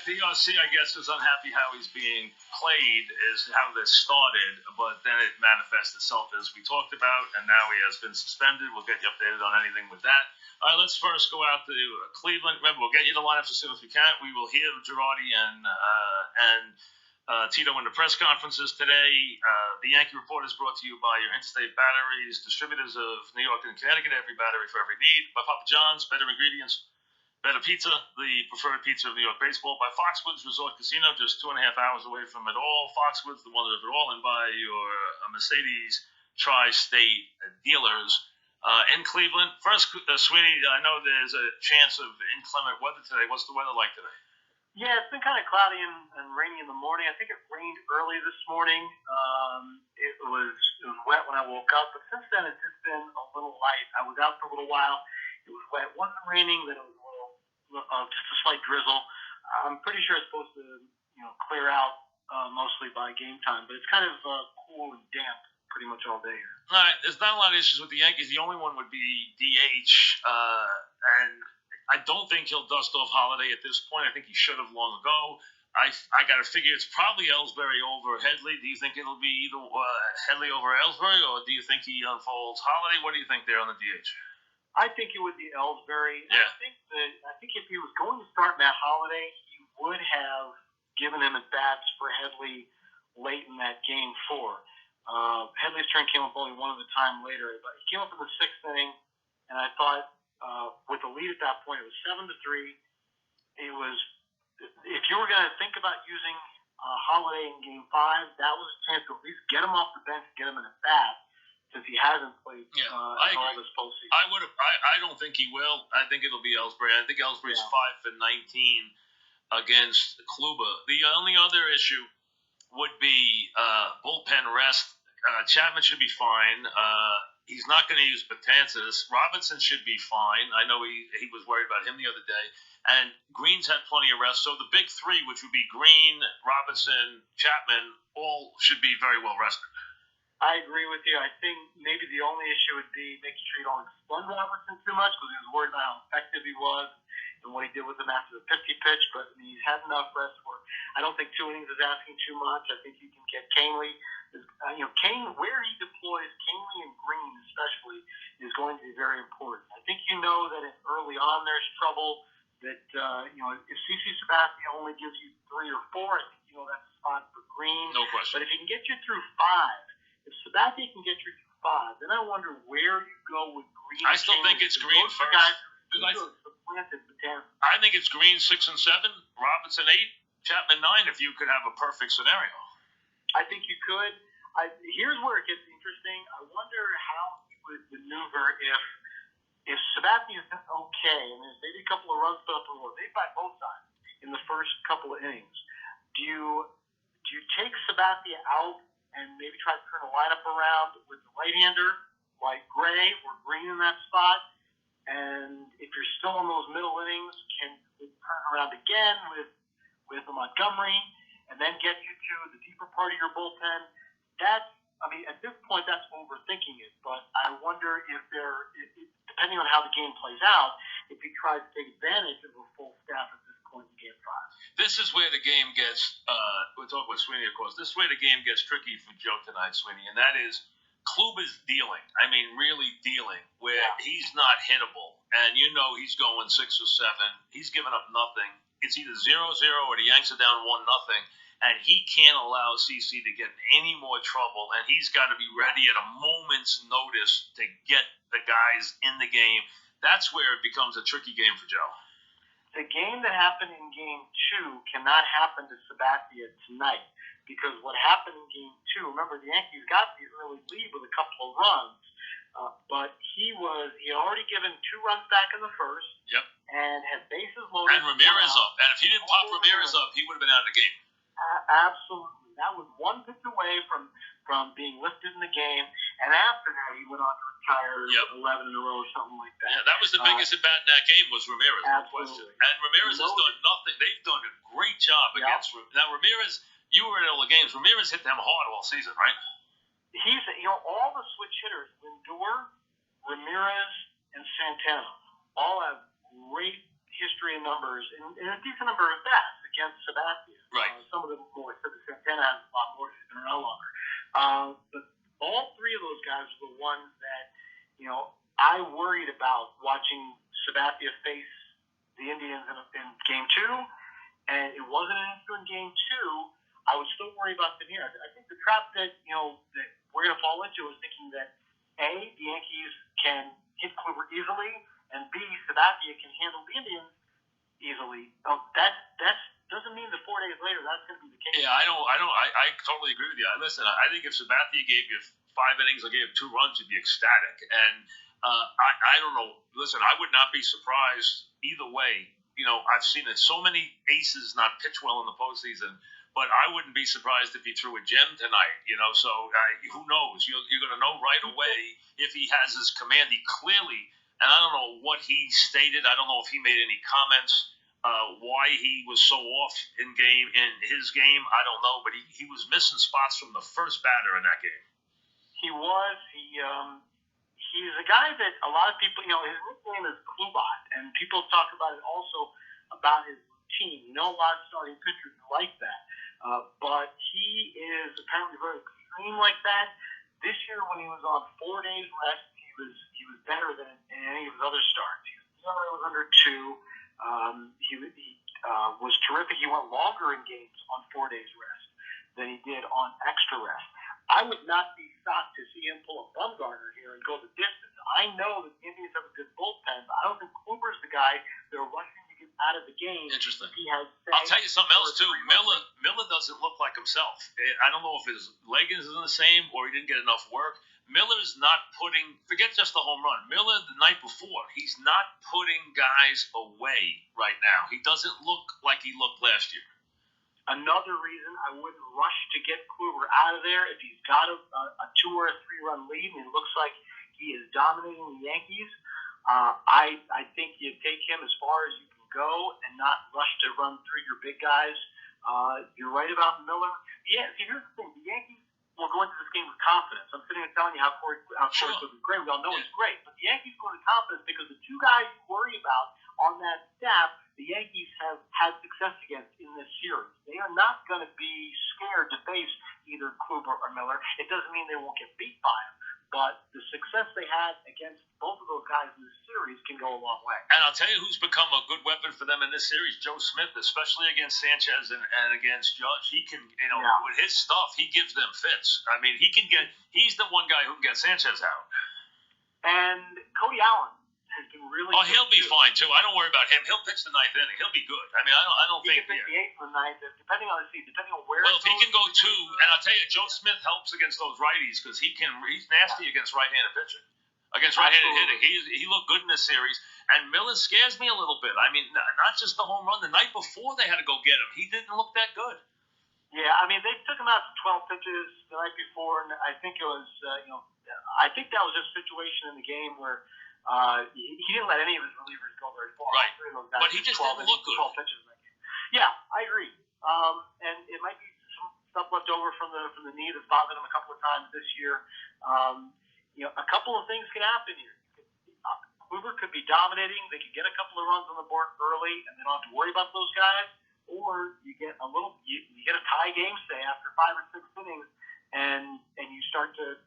PRC, I guess, is unhappy how he's being played, is how this started, but then it manifests itself as we talked about, and now he has been suspended. We'll get you updated on anything with that. All right, let's first go out to Cleveland. Remember, we'll get you the lineups as soon as we can. We will hear Girardi and Tito in the press conferences today. The Yankee Report is brought to you by your Interstate Batteries, distributors of New York and Connecticut, every battery for every need. By Papa John's, better ingredients, better pizza, the preferred pizza of New York baseball. By Foxwoods Resort Casino, just 2.5 hours away from it all. Foxwoods, the wonder of it all. And by your Mercedes Tri-State dealers in Cleveland. First, Sweeny, I know there's a chance of inclement weather today. What's the weather like today? Yeah, it's been kind of cloudy and rainy in the morning. I think it rained early this morning. It was wet when I woke up, but since then it's just been a little light. I was out for a little while. It was wet. It wasn't raining, then it was a little, just a slight drizzle. I'm pretty sure it's supposed to, clear out mostly by game time, but it's kind of cool and damp pretty much all day here. All right, there's not a lot of issues with the Yankees. The only one would be DH, and I don't think he'll dust off Holiday at this point. I think he should have long ago. I got to figure it's probably Ellsbury over Headley. Do you think it'll be either Headley over Ellsbury, or do you think he unfolds Holiday? What do you think there on the DH? I think it would be Ellsbury. Yeah. I think if he was going to start Matt Holiday, he would have given him at bats for Headley late in that game 4. Headley's turn came up only one at a time later, but he came up in the 6th inning, and I thought with the lead at that point, it was 7-3. It was, if you were going to think about using Holiday in Game 5, that was a chance to at least get him off the bench, get him in a bat, since he hasn't played all this postseason. I don't think he will. I think it'll be Ellsbury. I think Ellsbury's 5 for 19 against Kluber. The only other issue would be bullpen rest. Chapman should be fine. He's not going to use Betances. Robinson should be fine. I know he was worried about him the other day. And Green's had plenty of rest. So the big three, which would be Green, Robinson, Chapman, all should be very well rested. I agree with you. I think maybe the only issue would be making sure you don't extend Robertson too much, because he was worried about how effective he was and what he did with him after the 50 pitch. But he's had enough rest for. I don't think 2 innings is asking too much. I think you can get Canely. Kane, where he deploys Canely and Green especially is going to be very important. I think that if early on there's trouble, that if CC Sabathia only gives you 3 or 4, I think that's a spot for Green. No question. But if he can get you through 5, if Sabathia can get you through 5, then I wonder where you go with Green. I still think it's Green first. I think it's Green 6 and 7, Robinson 8, Chapman 9. If you could have a perfect scenario, I think you could. Here's where it gets interesting. I wonder how he would maneuver if Sabathia is okay, and there's maybe a couple of runs put up on the board. They by both sides in the first couple of innings. Do you take Sabathia out and maybe try to turn the lineup around with the right-hander like Gray or Green in that spot? And if you're still in those middle innings, can you turn around again with Montgomery and then get you to the deeper part of your bullpen? At this point, that's overthinking it. But I wonder if depending on how the game plays out, if he tries to take advantage of a full staff at this point in Game 5. This is where the game gets, we'll talk with Sweeny, of course, this is where the game gets tricky for Joe tonight, Sweeny, and that is Kluber's dealing. I mean, really dealing, where he's not hittable. And he's going 6 or 7. He's giving up nothing. It's either 0-0 or the Yanks are down 1-0. And he can't allow CC to get in any more trouble. And he's got to be ready at a moment's notice to get the guys in the game. That's where it becomes a tricky game for Joe. The game that happened in Game 2 cannot happen to Sabathia tonight, because what happened in Game 2, remember the Yankees got the early lead with a couple of runs, but he had already given 2 runs back in the first. Yep. And had bases loaded. And Ramirez up. And if he didn't pop Ramirez up, he would have been out of the game. Absolutely. That was 1 pitch away from being lifted in the game, and after that he went on to retire 11 in a row or something like that. Yeah, that was the biggest at bat in that game was Ramirez, no question. And Ramirez has done nothing. They've done a great job against now Ramirez. You were in all the games. Ramirez hit them hard all season, right? He's all the switch hitters, Lindor, Ramirez, and Santana, all have great history and numbers and a decent number of bats. against Sabathia. Right. Some of them more. Santana has a lot more. He's been around longer. But all three of those guys were the ones that, I worried about watching Sabathia face the Indians in Game 2, and it wasn't an issue in Game 2. I was still worried about them here. I think the trap that that we're going to fall into is thinking that A, the Yankees can hit Kluber easily, and B, Sabathia can handle the Indians easily. That doesn't mean that 4 days later that's going to be the case. Yeah, I totally agree with you. Listen, I think if Sabathia gave you 5 innings or gave 2 runs, you'd be ecstatic. And I don't know. Listen, I would not be surprised either way. I've seen it. So many aces not pitch well in the postseason, but I wouldn't be surprised if he threw a gem tonight. So who knows? You're going to know right away if he has his command. He clearly, and I don't know what he stated. I don't know if he made any comments why he was so off in his game. I don't know, but he was missing spots from the first batter in that game. He was. He's a guy that a lot of people, his nickname is Klubot, and people talk about it also about his routine. A lot of starting pitchers like that, but he is apparently very extreme like that. This year, when he was on 4 days rest, he was better than in any of his other starts. He was under 2. He was terrific. He went longer in games on 4 days rest than he did on extra rest. I would not be shocked to see him pull a Bumgarner here and go the distance. I know that the Indians have a good bullpen, but I don't think Kluber's the guy they're rushing to get out of the game. Interesting. He has I'll tell you something else, too. Miller doesn't look like himself. I don't know if his leg isn't the same or he didn't get enough work. Miller's not forget just the home run. Miller, the night before, he's not putting guys away right now. He doesn't look like he looked last year. Another reason I wouldn't rush to get Kluber out of there if he's got a 2 or a 3 run lead and it looks like he is dominating the Yankees. I think you take him as far as you can go and not rush to run through your big guys. You're right about Miller. Yeah, see, here's the thing. The Yankees will go into this game with confidence. I'm sitting here telling you how Corey Kluber is great. We all know he's great. But the Yankees go into confidence because the 2 guys you worry about on that staff, the Yankees have had success against in this series. They are not going to be scared to face either Kluber or Miller. It doesn't mean they won't get beat by him, but the success they had against both of those guys in this series can go a long way. And I'll tell you who's become a good weapon for them in this series, Joe Smith, especially against Sanchez and against Judge. He can, with his stuff, he gives them fits. I mean, he's the one guy who can get Sanchez out. And Cody Allen has been really good. He'll be fine too. I don't worry about him. He'll pitch the 9th inning. He'll be good. I mean, I don't think he can pitch the 8th or 9th, depending on where. Well, if he can go 2, and I'll tell you, Joe Smith helps against those righties because he's nasty against right-handed pitching, against right-handed hitting. He looked good in this series, and Miller scares me a little bit. I mean, not just the home run. The night before they had to go get him, he didn't look that good. Yeah, I mean, they took him out to 12 pitches the night before, and I think it was, I think that was just a situation in the game where. He didn't let any of his relievers go very far. Right. But he just didn't look good. 12 pitches in that game. Yeah, I agree. And it might be some stuff left over from the knee that's bothered him a couple of times this year. A couple of things can happen here. Kluber could be dominating. They could get a couple of runs on the board early, and they don't have to worry about those guys. Or you get you get a tie game, say after 5 or 6 innings, and you start to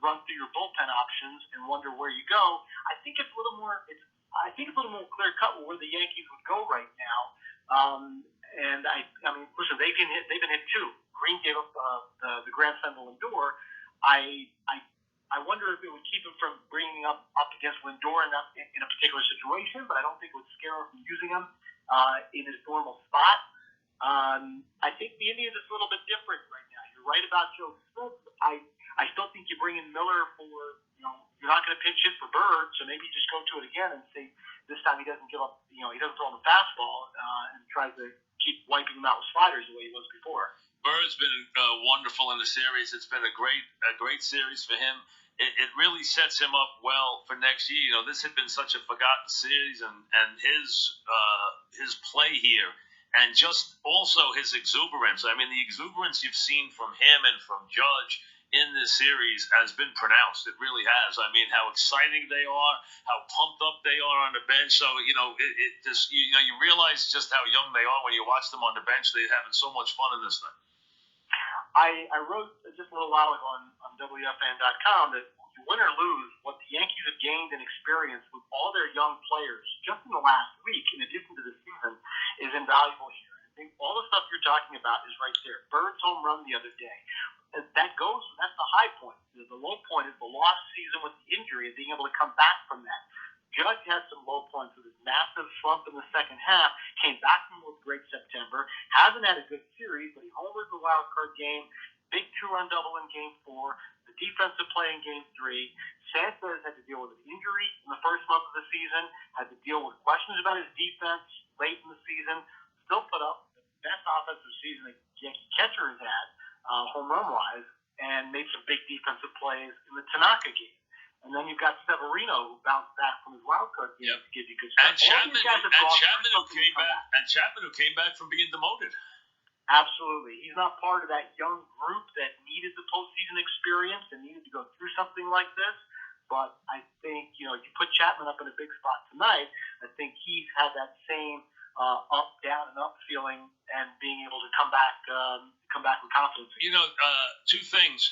run through your bullpen options and wonder where you go. I think it's a little more clear cut where the Yankees would go right now. And I mean, listen, they've been hit 2. Green gave up the grand slam to Lindor. I wonder if it would keep him from bringing up against Lindor in a particular situation, but I don't think it would scare him from using him in his normal spot. I think the Indians is a little bit different right now. You're right about Joe Smith. I still think you bring in Miller for, you're not going to pinch hit for Bird, so maybe you just go to it again and see this time he doesn't give up, he doesn't throw him the fastball and tries to keep wiping him out with sliders the way he was before. Bird's been wonderful in the series. It's been a great series for him. It really sets him up well for next year. This had been such a forgotten series, and his play here, and just also his exuberance. I mean, the exuberance you've seen from him and from Judge in this series has been pronounced. It really has. I mean, how exciting they are, how pumped up they are on the bench. So, it just, you realize just how young they are when you watch them on the bench. They're having so much fun in this thing. I wrote just a little while ago on WFAN.com that win or lose, what the Yankees have gained in experience with all their young players just in the last week, in addition to the season, is invaluable here. I think all the stuff you're talking about is right there. Bird's home run the other day. That's the high point. The low point is the lost season with the injury and being able to come back from that. Judge had some low points with his massive slump in the second half, came back from a great September, hasn't had a good series, but he homered the wild card game, big 2-run double in game 4, the defensive play in game 3. Sanchez had to deal with an injury in the first month of the season, had to deal with questions about his defense late in the season, still put up the best offensive season a Yankee catcher has had, home run-wise, and made some big defensive plays in the Tanaka game. And then you've got Severino, who bounced back from his wild card game to give you good stuff. And Chapman, who came back from being demoted. Absolutely. He's not part of that young group that needed the postseason experience and needed to go through something like this. But I think, you put Chapman up in a big spot tonight, I think he's had that same up, down, and up feeling and being able to come back with confidence. Two things.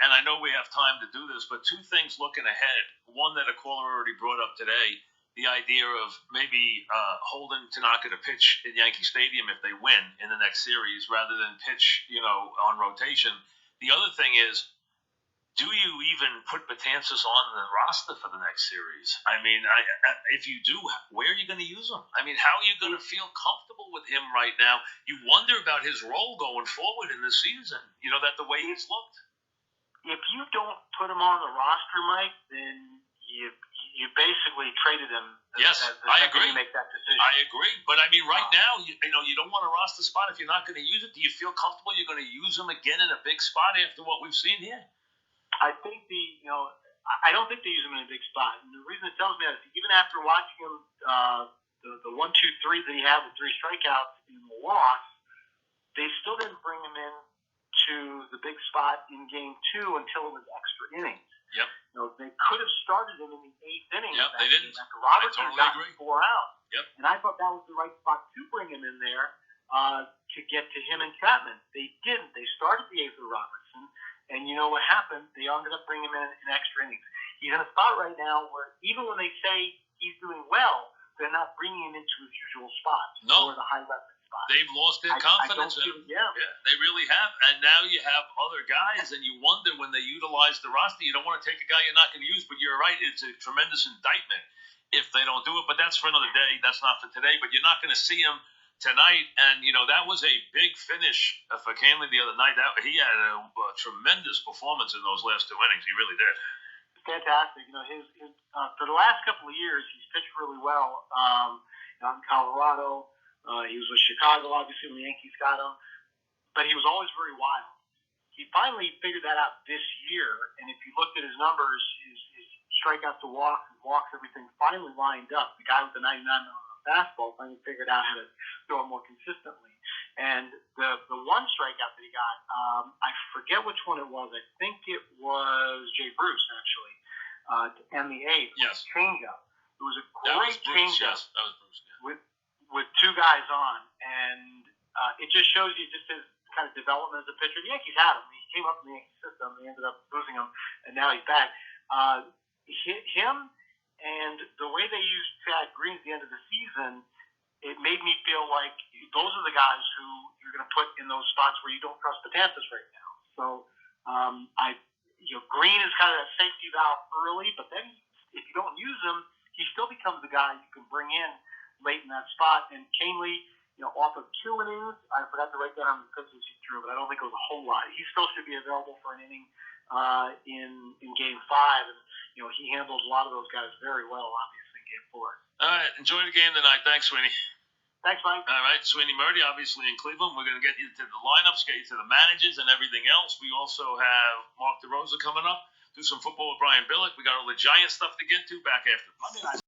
And I know we have time to do this, but two things looking ahead. One that a caller already brought up today, the idea of maybe holding Tanaka to pitch in Yankee Stadium if they win in the next series rather than pitch, on rotation. The other thing is, do you even put Betances on the roster for the next series? I mean, if you do, where are you going to use him? I mean, how are you going to feel comfortable with him right now? You wonder about his role going forward in the season, that the way he's looked. If you don't put him on the roster, Mike, then you basically traded him. Yes, I agree. You make that decision. I agree. But, I mean, right now, you don't want a roster spot if you're not going to use it. Do you feel comfortable you're going to use him again in a big spot after what we've seen here? I think I don't think they use him in a big spot. And the reason it tells me that is even after watching him, the 1, 2, 3 that he had with 3 strikeouts in the loss, they still didn't bring him in to the big spot in game 2 until it was extra innings. Yep. They could have started him in the 8th inning. Yep, they didn't. After Robertson got agree. 4 outs. Yep. And I thought that was the right spot to bring him in there to get to him and Chapman. They didn't. They started the 8th with Robertson. And you know what happened? They ended up bringing him in extra innings. He's in a spot right now where even when they say he's doing well, they're not bringing him into his usual spots. No. Or the high leverage spot. They've lost their confidence in him. Yeah, they really have. And now you have other guys, and you wonder when they utilize the roster. You don't want to take a guy you're not going to use, but you're right. It's a tremendous indictment if they don't do it. But that's for another day. That's not for today. But you're not going to see him tonight, and that was a big finish for Canley the other night. He had a tremendous performance in those last 2 innings. He really did. Fantastic. His for the last couple of years, he's pitched really well. Out in Colorado, he was with Chicago, obviously when the Yankees got him, but he was always very wild. He finally figured that out this year, and if you looked at his numbers, his strikeouts to walks, everything finally lined up. The guy with the 99 fastball finally figured out how to throw it more consistently. And the one strikeout that he got, I forget which one it was. I think it was Jay Bruce, actually, to end the 8th. Yes. Changeup. It was a great changeup. Yes, that was Bruce. Yeah. With 2 guys on, and it just shows you just his kind of development as a pitcher. The Yankees had him. He came up in the Yankee system. They ended up losing him, and now he's back. Him. And the way they used Chad Green at the end of the season, it made me feel like those are the guys who you're going to put in those spots where you don't trust Betances right now. So, Green is kind of a safety valve early, but then if you don't use him, he still becomes the guy you can bring in late in that spot. And Canley, off of 2 innings, I forgot to write down how many pitches he threw, but I don't think it was a whole lot. He still should be available for an inning in game 5, and he handled a lot of those guys very well, obviously, in game 4. All right, enjoy the game tonight. Thanks, Sweeny. Thanks, Mike. All right, Sweeny Murti, obviously in Cleveland. We're going to get you to the lineups, get you to the managers, and everything else. We also have Mark DeRosa coming up, do some football with Brian Billick. We got all the Giant stuff to get to back after Monday night.